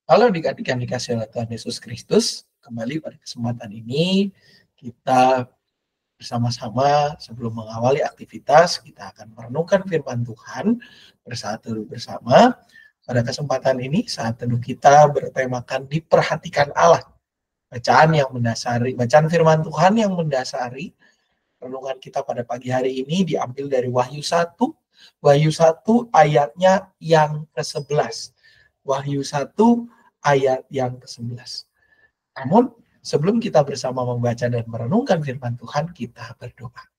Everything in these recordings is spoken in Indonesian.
Halo adik-adik yang dikasih oleh Tuhan Yesus Kristus, kembali pada kesempatan ini kita bersama-sama sebelum mengawali aktivitas, kita akan merenungkan firman Tuhan bersaat teduh bersama. Pada kesempatan ini, saat teduh kita bertemakan diperhatikan Allah. Bacaan firman Tuhan yang mendasari renungan kita pada pagi hari ini diambil dari Wahyu 1 ayatnya yang ke-11. Wahyu 1 ayat yang ke-11. Namun, sebelum kita bersama membaca dan merenungkan firman Tuhan, kita berdoa.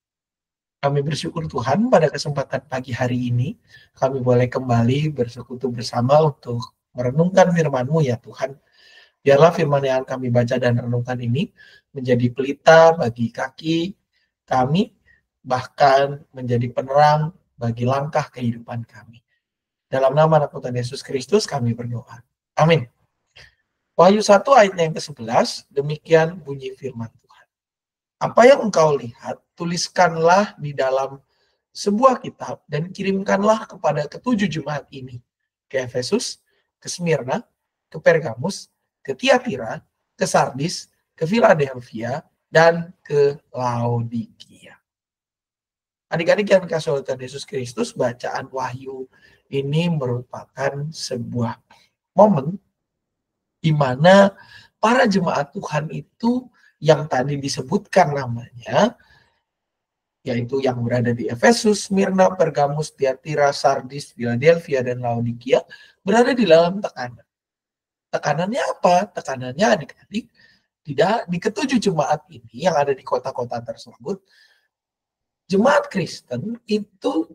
Kami bersyukur Tuhan pada kesempatan pagi hari ini, kami boleh kembali bersekutu bersama untuk merenungkan firman-Mu ya Tuhan. Biarlah firman yang kami baca dan renungkan ini menjadi pelita bagi kaki kami, bahkan menjadi penerang bagi langkah kehidupan kami. Dalam nama Anak Tuhan Yesus Kristus kami berdoa. Amin. Wahyu 1 ayat yang ke-11, demikian bunyi firman Tuhan. Apa yang engkau lihat, tuliskanlah di dalam sebuah kitab dan kirimkanlah kepada ketujuh jemaat ini. Ke Efesus, ke Smyrna, ke Pergamus, ke Tiatira, ke Sardis, ke Philadelphia, dan ke Laodikia. Adik-adik yang dikasihi oleh Tuhan Yesus Kristus, bacaan Wahyu ini merupakan sebuah momen di mana para jemaat Tuhan itu yang tadi disebutkan namanya, yaitu yang berada di Efesus, Smyrna, Pergamus, Tiatira, Sardis, Philadelphia, dan Laodikia, berada di dalam tekanan. Tekanannya apa? Tekanannya adik-adik, tidak di ketujuh jemaat ini yang ada di kota-kota tersebut, jemaat Kristen itu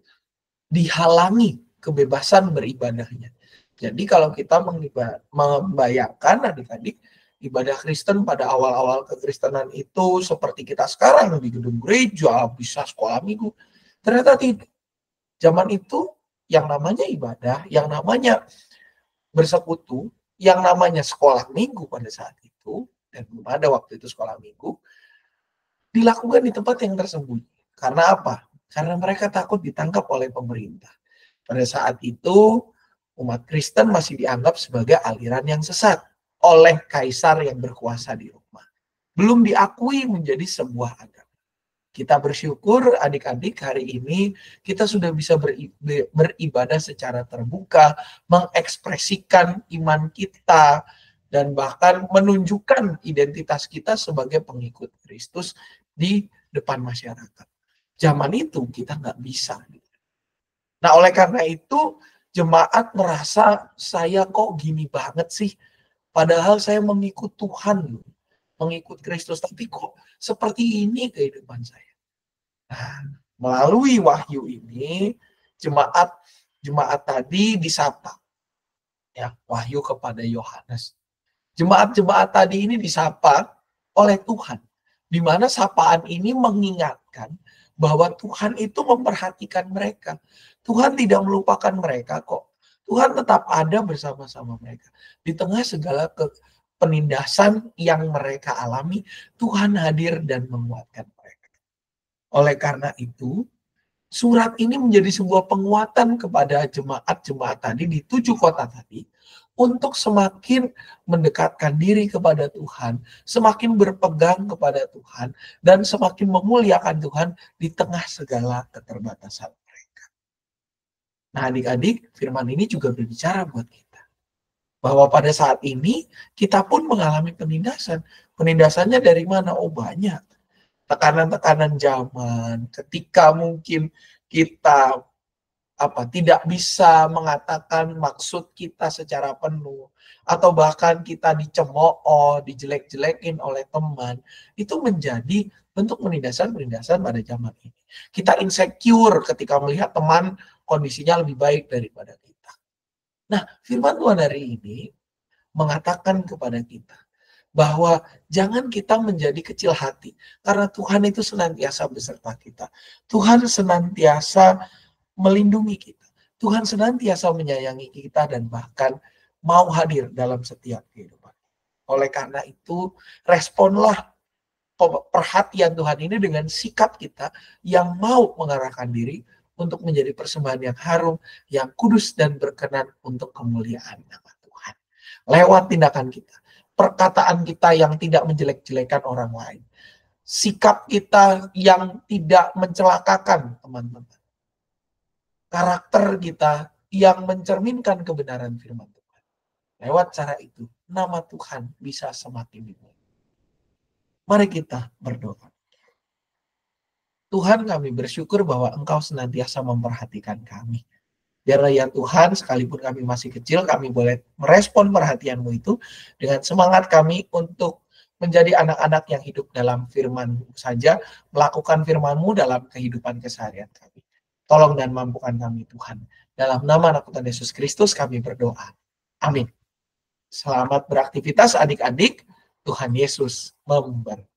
dihalangi kebebasan beribadahnya. Jadi kalau kita membayangkan adik-adik, ibadah Kristen pada awal-awal kekristenan itu seperti kita sekarang di gedung gereja, bisa sekolah minggu. Ternyata tidak. Zaman itu yang namanya ibadah, yang namanya bersekutu, yang namanya sekolah minggu pada saat itu, dan belum ada waktu itu sekolah minggu, dilakukan di tempat yang tersembunyi. Karena apa? Karena mereka takut ditangkap oleh pemerintah. Pada saat itu, umat Kristen masih dianggap sebagai aliran yang sesat oleh kaisar yang berkuasa di Roma. Belum diakui menjadi sebuah agama. Kita bersyukur adik-adik hari ini kita sudah bisa beribadah secara terbuka, mengekspresikan iman kita, dan bahkan menunjukkan identitas kita sebagai pengikut Kristus di depan masyarakat. Zaman itu kita nggak bisa. Nah, oleh karena itu, jemaat merasa saya kok gini banget sih, padahal saya mengikut Tuhan, mengikut Kristus, tapi kok seperti ini kehidupan saya. Nah, melalui wahyu ini, jemaat tadi disapa. Ya, wahyu kepada Yohanes. Jemaat-jemaat tadi ini disapa oleh Tuhan, di mana sapaan ini mengingatkan bahwa Tuhan itu memperhatikan mereka. Tuhan tidak melupakan mereka kok. Tuhan tetap ada bersama-sama mereka. Di tengah segala penindasan yang mereka alami, Tuhan hadir dan menguatkan mereka. Oleh karena itu, surat ini menjadi sebuah penguatan kepada jemaat-jemaat tadi di 7 kota tadi, untuk semakin mendekatkan diri kepada Tuhan, semakin berpegang kepada Tuhan, dan semakin memuliakan Tuhan di tengah segala keterbatasan mereka. Nah adik-adik, firman ini juga berbicara buat kita. Bahwa pada saat ini, kita pun mengalami penindasan. Penindasannya dari mana? Oh banyak. Tekanan-tekanan zaman, ketika mungkin kita tidak bisa mengatakan maksud kita secara penuh, atau bahkan kita dicemooh, dijelek-jelekin oleh teman, itu menjadi bentuk penindasan pada zaman ini. Kita insecure ketika melihat teman kondisinya lebih baik daripada kita. Nah, firman Tuhan hari ini mengatakan kepada kita bahwa jangan kita menjadi kecil hati, karena Tuhan itu senantiasa beserta kita. Tuhan senantiasa melindungi kita. Tuhan senantiasa menyayangi kita dan bahkan mau hadir dalam setiap kehidupan. Oleh karena itu, responlah perhatian Tuhan ini dengan sikap kita yang mau mengarahkan diri untuk menjadi persembahan yang harum, yang kudus dan berkenan untuk kemuliaan nama Tuhan. lewat tindakan kita, perkataan kita yang tidak menjelek-jelekan orang lain, sikap kita yang tidak mencelakakan teman-teman, karakter kita yang mencerminkan kebenaran firman Tuhan. Lewat cara itu, nama Tuhan bisa semakin dimuliakan. Mari kita berdoa. Tuhan, kami bersyukur bahwa Engkau senantiasa memperhatikan kami. Biarlah ya Tuhan, sekalipun kami masih kecil, kami boleh merespon perhatian-Mu itu dengan semangat kami untuk menjadi anak-anak yang hidup dalam firman-Mu saja, melakukan firman-Mu dalam kehidupan keseharian kami. Tolong dan mampukan kami Tuhan. Dalam nama anak Tuhan Yesus Kristus kami berdoa. Amin. Selamat beraktivitas adik-adik. Tuhan Yesus memberkati.